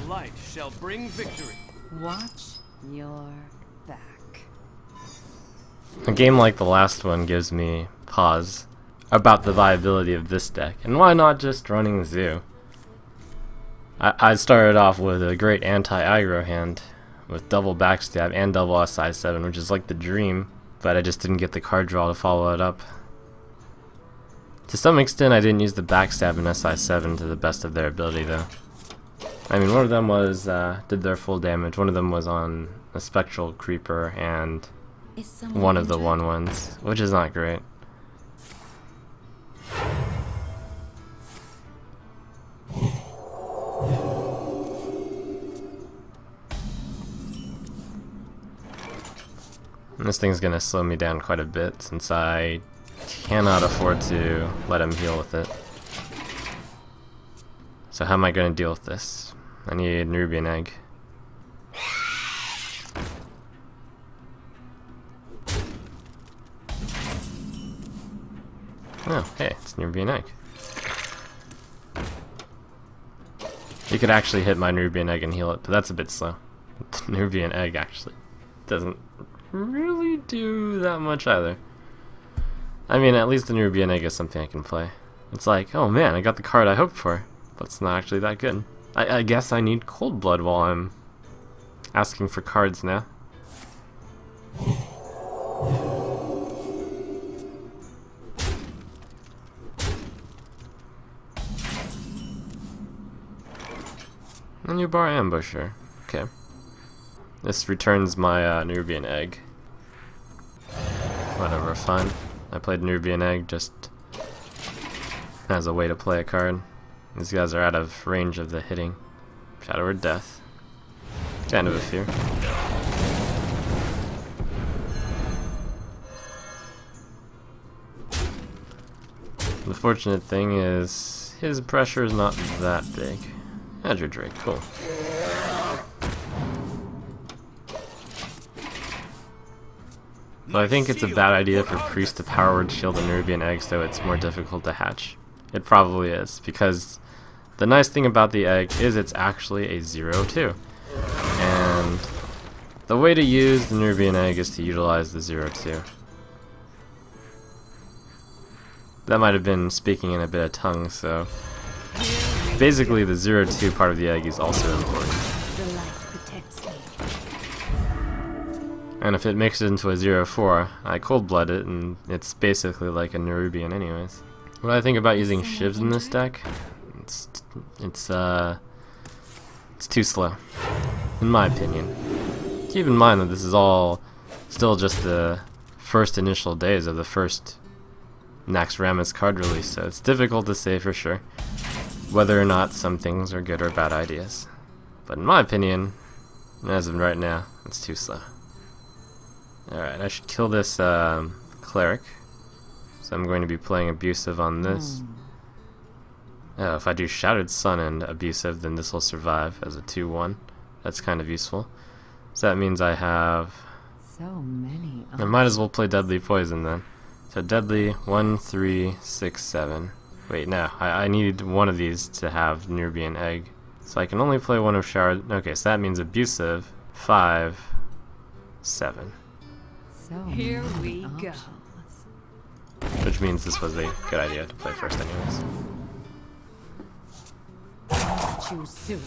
light shall bring victory. Watch your back. A game like the last one gives me pause about the viability of this deck, and why not just running Zoo? I started off with a great anti-aggro hand with double backstab and double SI7, which is like the dream, but I just didn't get the card draw to follow it up. To some extent, I didn't use the backstab and SI7 to the best of their ability, though. I mean, one of them was did their full damage, one of them was on a Spectral Creeper, and one of the 1/1s, which is not great. And this thing's gonna slow me down quite a bit since I cannot afford to let him heal with it. So how am I gonna deal with this? I need an Ruby and Egg. Oh, hey, it's an Ruby and Egg. You could actually hit my Nubian Egg and heal it, but that's a bit slow. The Nubian Egg actually doesn't really do that much either. I mean, at least the Nubian Egg is something I can play. It's like, oh man, I got the card I hoped for, but it's not actually that good. I guess I need Cold Blood while I'm asking for cards now. A new bar ambusher. Okay. This returns my Nubian Egg. Whatever, fine. I played Nubian Egg just as a way to play a card. These guys are out of range of the hitting. Shadow or Death. Kind of a fear. The fortunate thing is his pressure is not that big. Azure Drake, cool. But I think it's a bad idea for Priest to Power Word Shield a Nubian Egg so it's more difficult to hatch. It probably is, because the nice thing about the egg is it's actually a 0-2. And the way to use the Nubian Egg is to utilize the 0-2. That might have been speaking in a bit of tongue, so basically the 0-2 part of the egg is also important. And if it makes it into a 0-4, I Cold Blood it, and it's basically like a Nerubian anyways. What I think about using Shivs in this deck, it's too slow, in my opinion. Keep in mind that this is all still just the first initial days of the first Naxxramas card release, so it's difficult to say for sure whether or not some things are good or bad ideas. But in my opinion, as of right now, it's too slow. Alright, I should kill this cleric. So I'm going to be playing Abusive on this. Oh, if I do Shattered Sun and Abusive, then this will survive as a 2-1. That's kind of useful. So that means I have... so many. I might as well play Deadly Poison then. So Deadly, 1, 3, 6, 7. Wait, no, I need one of these to have Nubian Egg. So I can only play one of Shard. Okay, so that means Abusive, 5, 7. So here we go. Which means this was a good idea to play first anyways. Choose soon.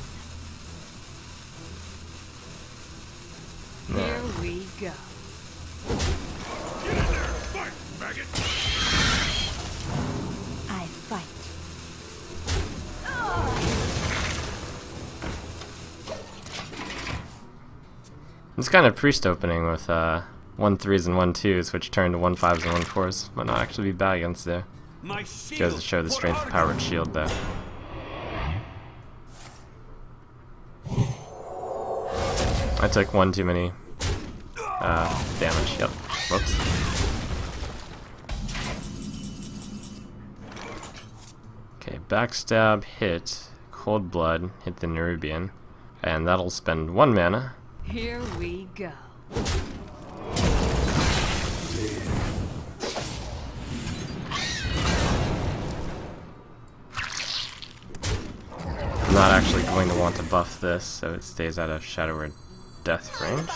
Here we go. Get in there, fight, maggot! I fight. It's kind of priest opening with 1-3s and 1-2s, which turn to 1-5s and 1-4s. Might not actually be bad against there. Goes to show the strength of Powered Shield though. I took one too many damage. Yep. Whoops. Okay, backstab, hit, Cold Blood, hit the Nerubian, and that'll spend 1 mana. Here we go. And not actually going to want to buff this, so it stays out of Shadow Word Death range.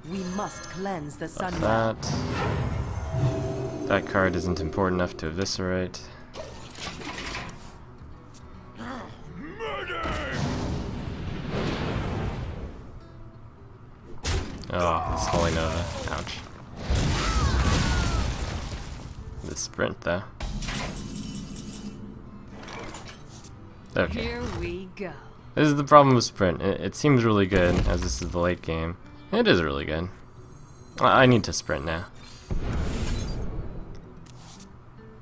We must cleanse the sun. Buff that. That card isn't important enough to eviscerate. Oh, it's Holy Nova. Ouch. The sprint, though. Okay. Here we go. This is the problem with sprint. It seems really good, as this is the late game. It is really good. I need to sprint now.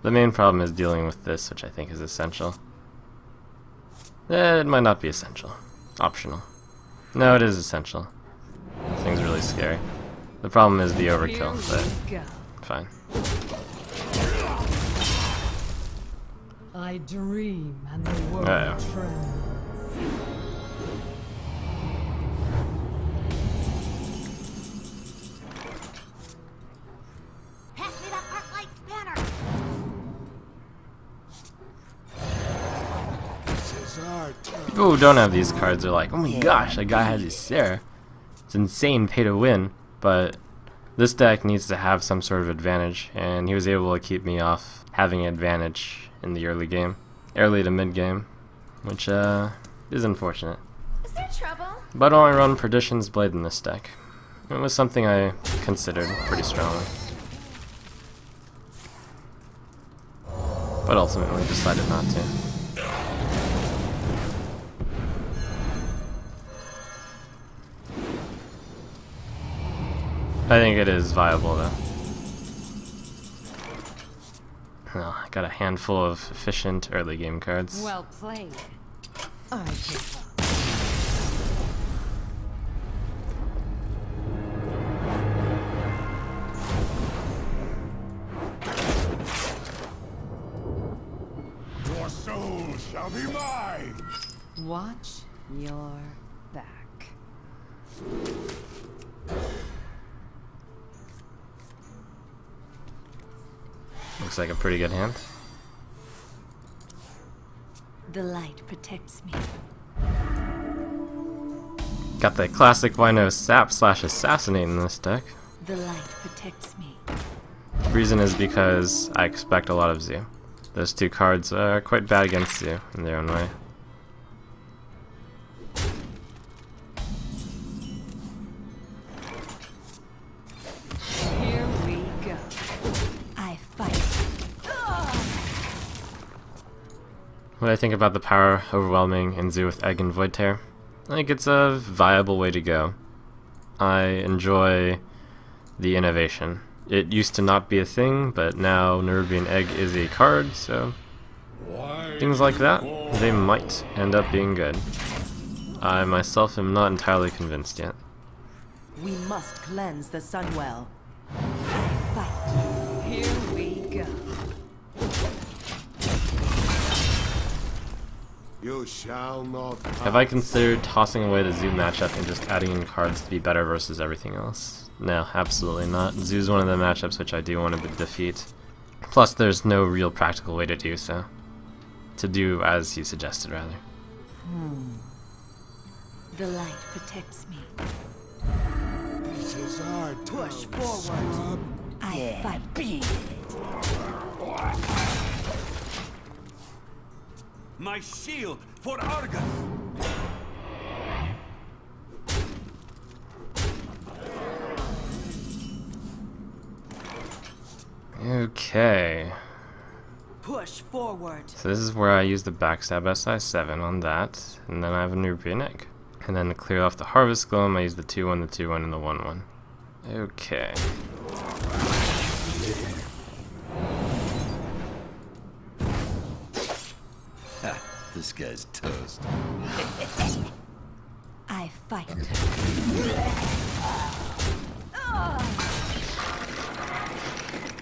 The main problem is dealing with this, which I think is essential. It might not be essential. Optional. No, it is essential. This thing's really scary. The problem is the overkill, but fine. I dream and the world trembles. Pass me that arc light spanner. People who don't have these cards are like, oh my gosh, that guy has his Sarah. It's insane pay to win, but this deck needs to have some sort of advantage, and he was able to keep me off having an advantage in the early game. Early to mid game, which is unfortunate. Is there trouble? But I only run Perdition's Blade in this deck. It was something I considered pretty strongly. But ultimately decided not to. I think it is viable though. Oh, I got a handful of efficient early game cards. Well played. I give up. Your soul shall be mine! Watch your back. Looks like a pretty good hand. The light protects me. Got the classic Wino Sap / Assassinate in this deck. The light protects me. The reason is because I expect a lot of Zoo. Those two cards are quite bad against Zoo in their own way. Here we go. I fight. What I think about the power overwhelming in Zoo with Egg and Void Tear? I think it's a viable way to go. I enjoy the innovation. It used to not be a thing, but now Nerubian Egg is a card, so things like that, they might end up being good. I myself am not entirely convinced yet. We must cleanse the Sunwell. I fight. Here we go. You shall not. Have I considered tossing away the Zoo matchup and just adding in cards to be better versus everything else? No, absolutely not. Zoo's one of the matchups which I do want to defeat. Plus, there's no real practical way to do so. To do as you suggested, rather. The light protects me. This is our Push forward. I fight. My shield for Argus! Okay. Push forward. So this is where I use the backstab SI7 on that, and then I have a Nerubian Egg. And then to clear off the Harvest Golem, I use the 2/1, the 2/1, and the 1/1. Okay. This guy's toast. I fight.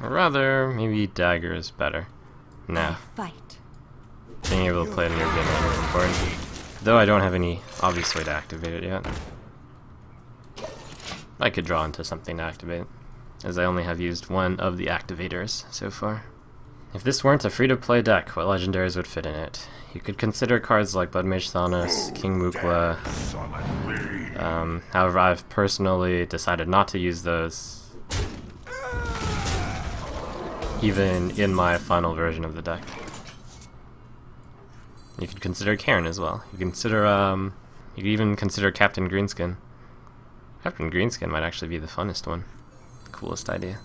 Or rather, maybe Dagger is better. Nah, I fight. being able to play the Nerubian Egg is important. Though I don't have any obvious way to activate it yet. I could draw into something to activate, as I only have used one of the activators so far. If this weren't a free-to-play deck, what legendaries would fit in it? You could consider cards like Blood Mage Thanos, King Mukla. However, I've personally decided not to use those, even in my final version of the deck. You could consider Karin as well. You could even consider Captain Greenskin. Captain Greenskin might actually be the funnest one. The coolest idea.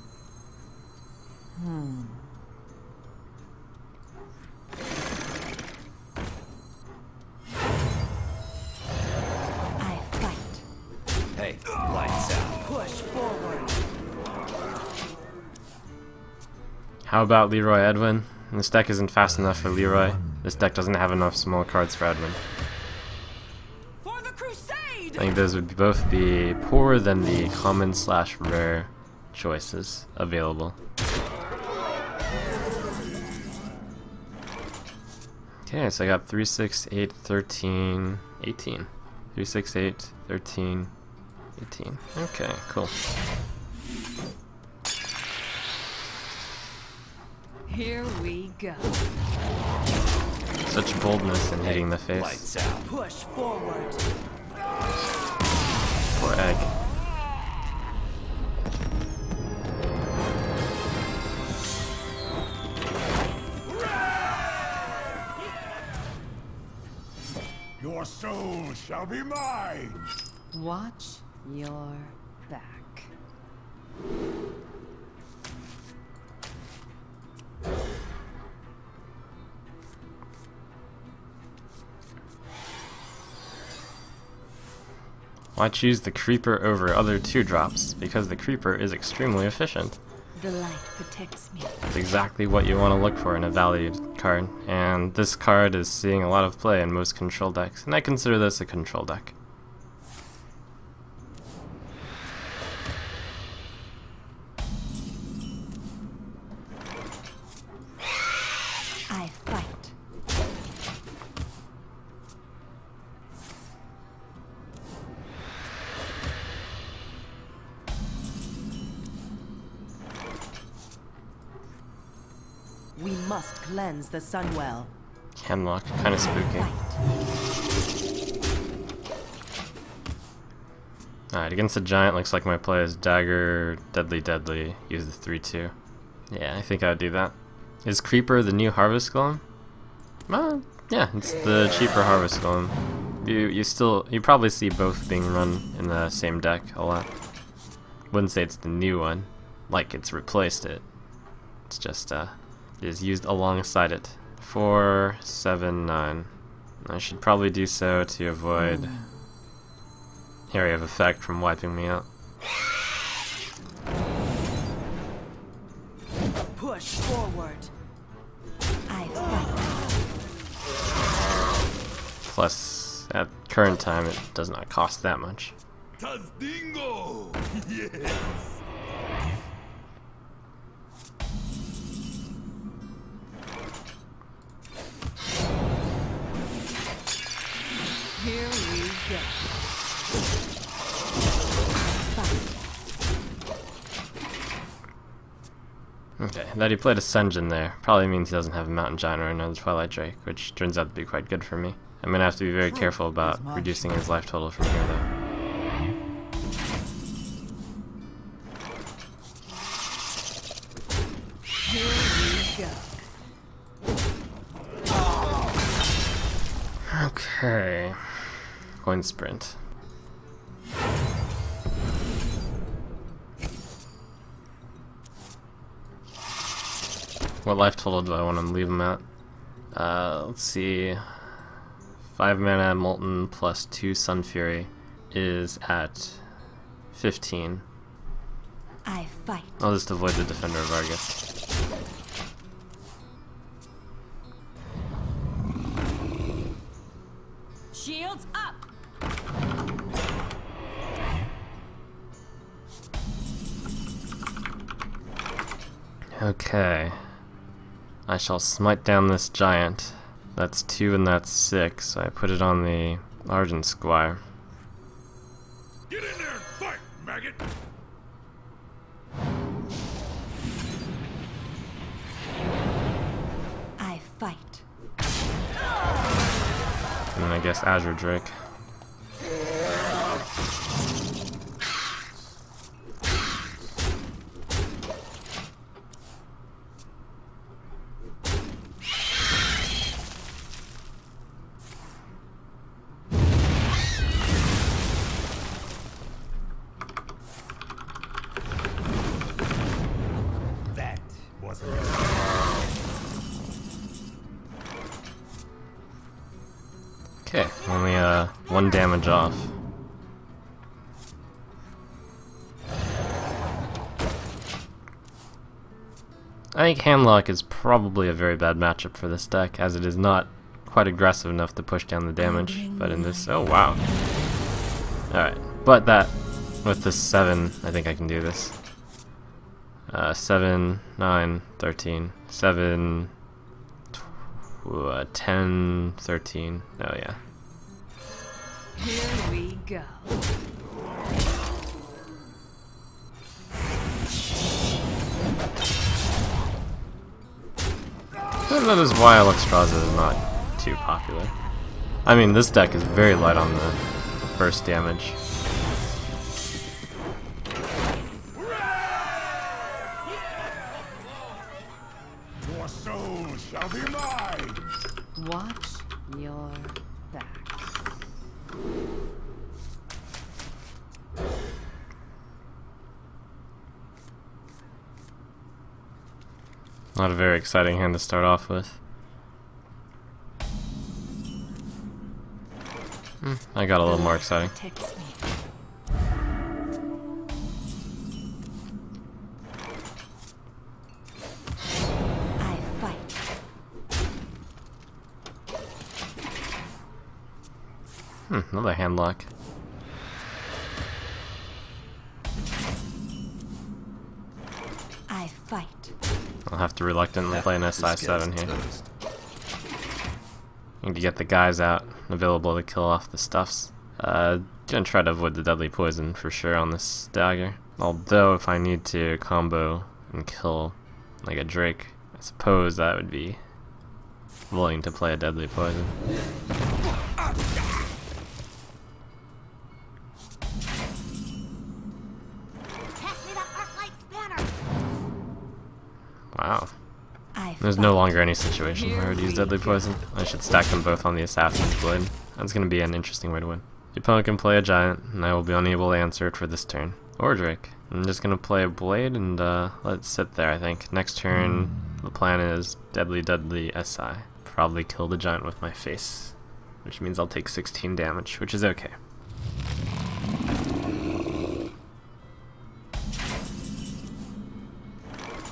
I fight. Hey, lights out. Push forward. How about Leroy Edwin? This deck isn't fast enough for Leroy. This deck doesn't have enough small cards for Edwin. For the crusade! I think those would both be poorer than the common/rare choices available. Okay, so I got 3, 6, 8, 13, 18. 3, 6, 8, 13, 18. Okay, cool. Here we go. Such boldness in hitting the face. Lights out. Push forward. Poor egg. Your soul shall be mine! Watch your back. Why choose the Creeper over other 2-drops? Because the Creeper is extremely efficient. The light protects me. It's exactly what you want to look for in a valued card, and this card is seeing a lot of play in most control decks, and I consider this a control deck. I fight. We must cleanse the Sunwell. Hemlock, kind of spooky. Alright, against a giant, looks like my play is Dagger, Deadly, Deadly, use the 3/2. Yeah, I think I would do that. Is Creeper the new Harvest Golem? Yeah, it's the cheaper Harvest Golem. You probably see both being run in the same deck a lot. Wouldn't say it's the new one, like it's replaced it. It's just is used alongside it. 4, 7, 9. I should probably do so to avoid area of effect from wiping me out. Push forward. I fight. Plus, at current time, it does not cost that much. Tazdingo! Yes! Here we go. Okay, that he played a Senjin there probably means he doesn't have a Mountain Giant or another Twilight Drake, which turns out to be quite good for me. I'm gonna have to be very careful about reducing his life total from here, though. Here we go. Okay. Coin Sprint. What life total do I want to leave him at? Let's see. 5 mana Molten plus 2 Sun Fury is at 15. I fight. I'll just avoid the Defender of Argus. Shields up. Okay. I shall smite down this giant. That's 2 and that's 6, so I put it on the Argent Squire. Get in there and fight, maggot! fight. And then I guess Azure Drake. That wasn't it. Okay, only 1 damage off. I think Handlock is probably a very bad matchup for this deck, as it is not quite aggressive enough to push down the damage. But in this, oh wow. Alright, but that, with this 7, I think I can do this. 7, 9, 13, 7, 10, 13, oh yeah. Here we go. That is why Alexstrasza is not too popular. I mean, this deck is very light on the burst damage. Your soul shall be mine! Watch your back. Not a very exciting hand to start off with. I got a little more exciting. Protects me. I fight. Another handlock. I fight. I'll have to reluctantly play an SI7 here. Need to get the guys out available to kill off the stuffs. Gonna try to avoid the deadly poison for sure on this dagger. Although if I need to combo and kill like a Drake, I suppose that would be willing to play a deadly poison. Wow. There's no longer any situation where I would use deadly poison. I should stack them both on the assassin's blade. That's gonna be an interesting way to win. The opponent can play a giant, and I will be unable to answer it for this turn. Or Drake. I'm just gonna play a blade and let it sit there, I think. Next turn, the plan is deadly SI. Probably kill the giant with my face, which means I'll take 16 damage, which is okay.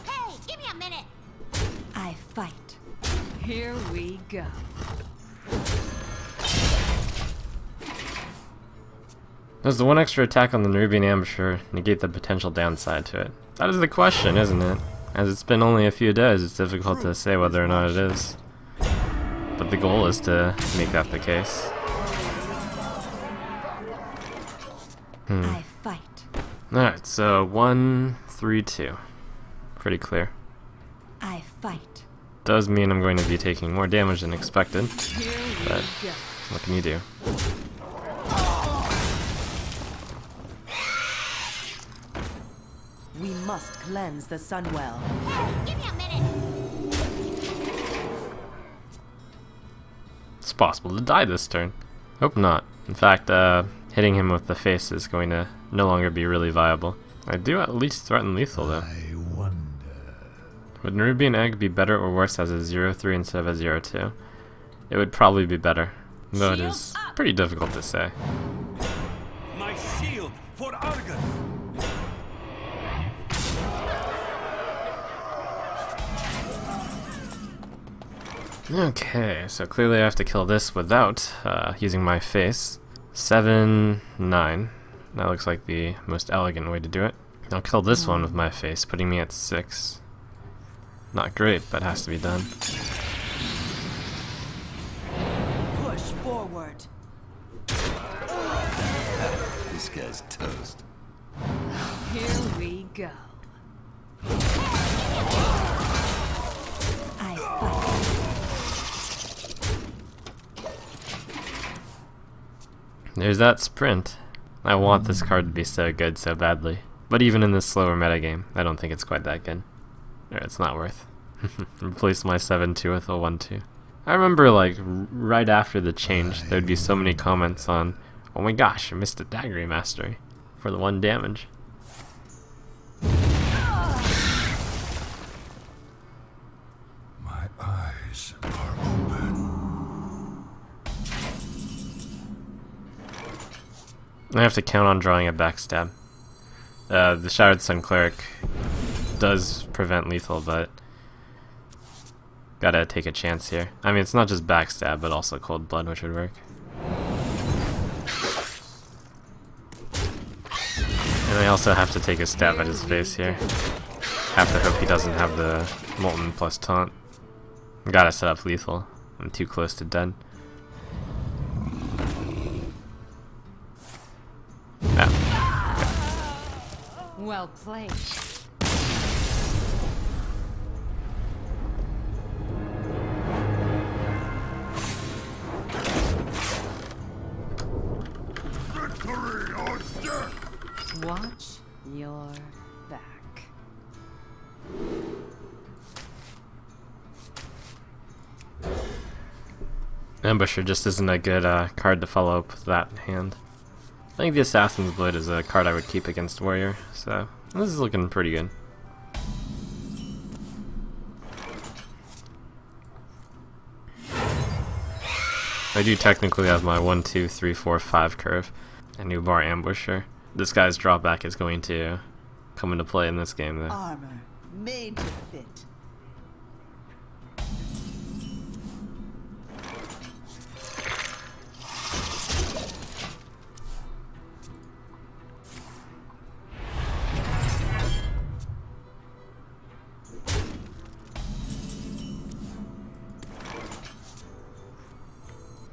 Hey, give me a minute. I fight. Here we go. Does the one extra attack on the Nerubian Ambusher negate the potential downside to it? That is the question, isn't it? As it's been only a few days, it's difficult to say whether or not it is. But the goal is to make that the case. I fight. Alright, so 1, 3, 2. Pretty clear. I fight. Does mean I'm going to be taking more damage than expected, Here we but go. what can you do? We must cleanse the Sunwell. Hey, give me a minute. It's possible to die this turn. Hope not. In fact, hitting him with the face is going to no longer be really viable. I do at least threaten lethal though. I wonder. Would Nerubian Egg be better or worse as a 0-3 instead of a 0-2? It would probably be better, though it is pretty difficult to say. My shield for Argus. Okay, so clearly I have to kill this without using my face. 7, 9. That looks like the most elegant way to do it. I'll kill this one with my face, putting me at 6. Not great, but has to be done. Push forward. This guy's toast. Here we go. I fight. There's that sprint. I want this card to be so good so badly. But even in this slower metagame, I don't think it's quite that good. Or it's not worth. Replace my 7-2 with a 1-2. I remember like right after the change, there'd be so many comments on, oh my gosh, I missed a dagger mastery for the 1 damage. My eyes are open. I have to count on drawing a backstab. The Shattered Sun Cleric does prevent lethal, but gotta take a chance here. I mean, it's not just backstab, but also cold blood, which would work. And I also have to take a stab at his face here. Have to hope he doesn't have the Molten plus taunt. Gotta set up lethal. I'm too close to dead. Well played. Victory or death! Watch your back. Ambusher just isn't a good card to follow up with that hand. I think the Assassin's Blade is a card I would keep against Warrior, so this is looking pretty good. I do technically have my 1, 2, 3, 4, 5 curve, a new bar Ambusher. This guy's drawback is going to come into play in this game though. Armor made to fit.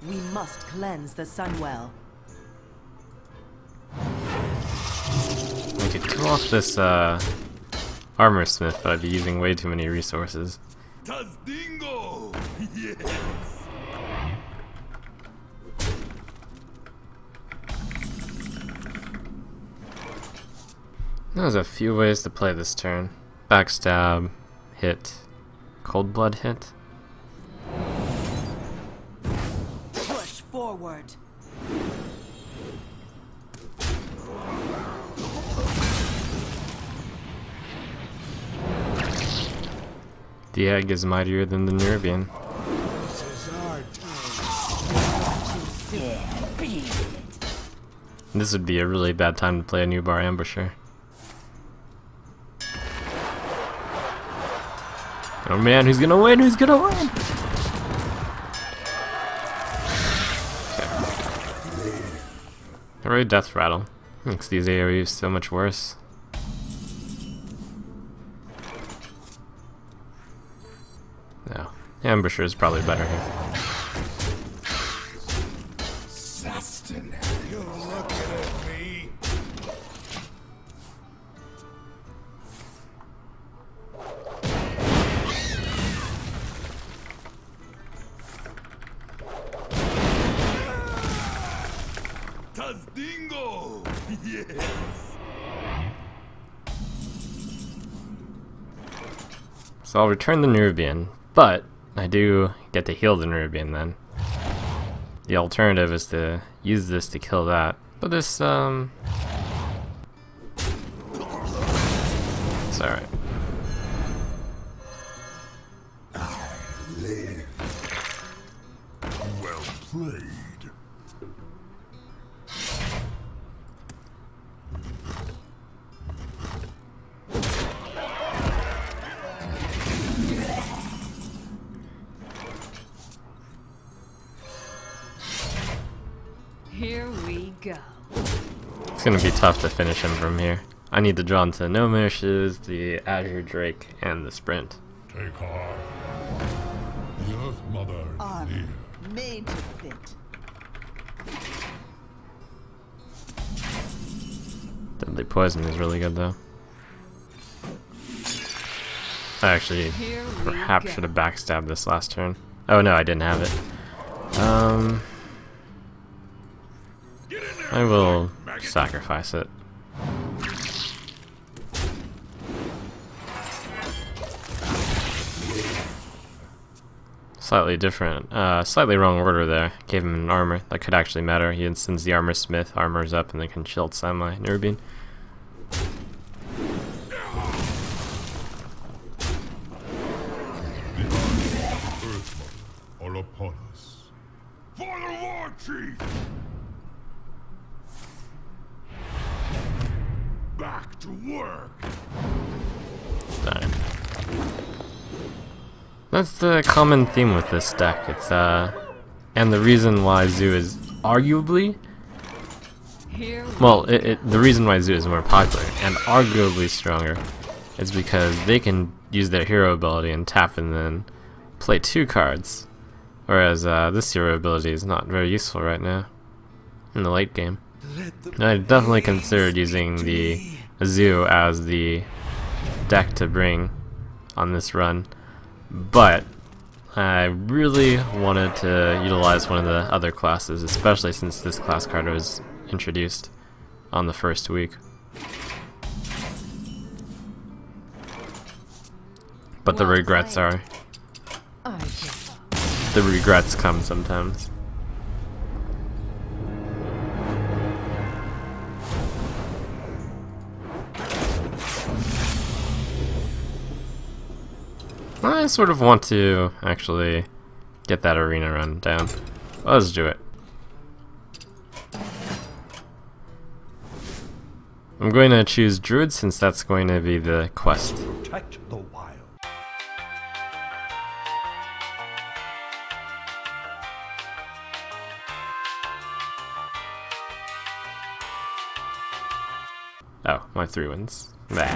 We must cleanse the Sunwell. I could kill off this Armor Smith, but I'd be using way too many resources. Dingo! Yes! There's a few ways to play this turn. Backstab, hit, cold blood hit. Push forward. The egg is mightier than the Nerubian. This is our time. This would be a really bad time to play a new bar Ambusher. Oh man, who's gonna win? Who's gonna win? Okay. Alright, Death Rattle. Makes these AoEs so much worse. No. Ambusher is probably better here. Sustenance. You're looking at me. Dingo! Yes! So I'll return the Nerubian, but I do get to heal the Nerubian then. The alternative is to use this to kill that. But this, it's alright. Well played. Here we go. It's gonna be tough to finish him from here. I need to draw into No Marishes, the Azure Drake, and the Sprint. Take heart. The Earth Mother is Armor near. made to fit. Deadly Poison is really good though. I actually Here we perhaps go. should have backstabbed this last turn. Oh no, I didn't have it. Get in there! I will maggot. sacrifice it. Slightly different, slightly wrong order there. Gave him an armor that could actually matter. He sends the armor smith, armors up, and then can shield semi Nerubine. All upon us. For the War Chief! Back to work! Fine. That's the common theme with this deck. It's and the reason why Zoo is arguably, Here we well, the reason why Zoo is more popular and arguably stronger is because they can use their hero ability and tap and then play 2 cards, whereas this hero ability is not very useful right now in the late game. I definitely considered using the Zoo as the deck to bring on this run, but I really wanted to utilize one of the other classes, especially since this class card was introduced on the first week. But the Well regrets played. are, I give up. the regrets come sometimes. I sort of want to actually get that arena run down. Let's do it. I'm going to choose Druid since that's going to be the quest. Protect the wild. Oh, my 3 wins. Nah.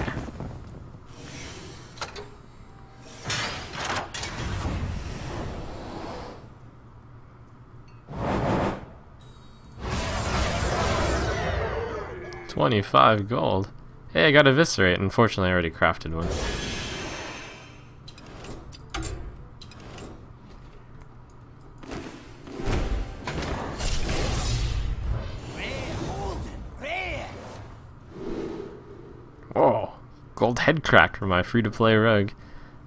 $25 gold. Hey, I got Eviscerate. Unfortunately, I already crafted one. Whoa, gold head crack for my free-to-play rogue.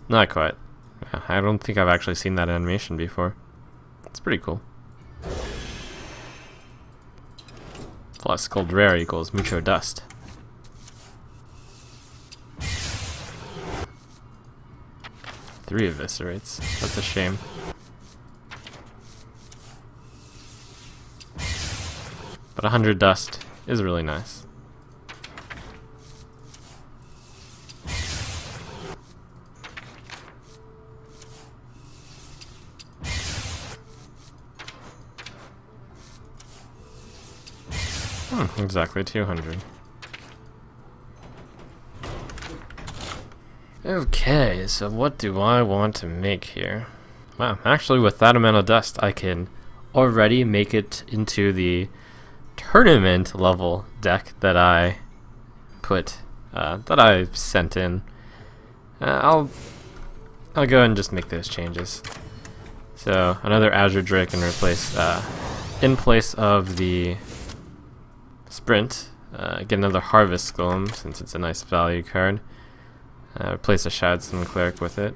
Not quite. I don't think I've actually seen that animation before. It's pretty cool. Plus gold rare equals mucho dust. Three eviscerates. That's a shame. But 100 dust is really nice. Exactly 200. Okay, so what do I want to make here? Wow, actually with that amount of dust I can already make it into the tournament level deck that I put, that I sent in. I'll go ahead and just make those changes. So another Azure Drake and replace, in place of the Sprint, get another Harvest Golem since it's a nice value card. Replace a Shadowstone Cleric with it.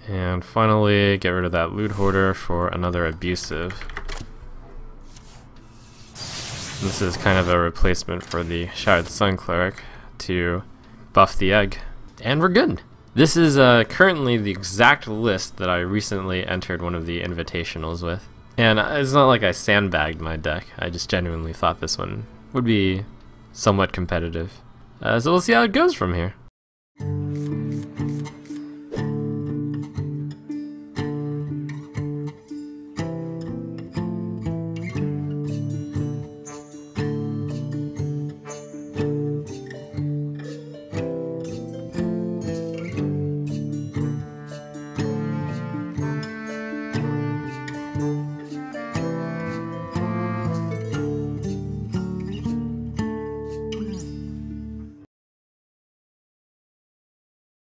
And finally, get rid of that Loot Hoarder for another Abusive. This is kind of a replacement for the Shadowed Sun Cleric to buff the egg. And we're good! This is currently the exact list that I recently entered one of the invitationals with. And it's not like I sandbagged my deck, I just genuinely thought this one would be somewhat competitive. So we'll see how it goes from here.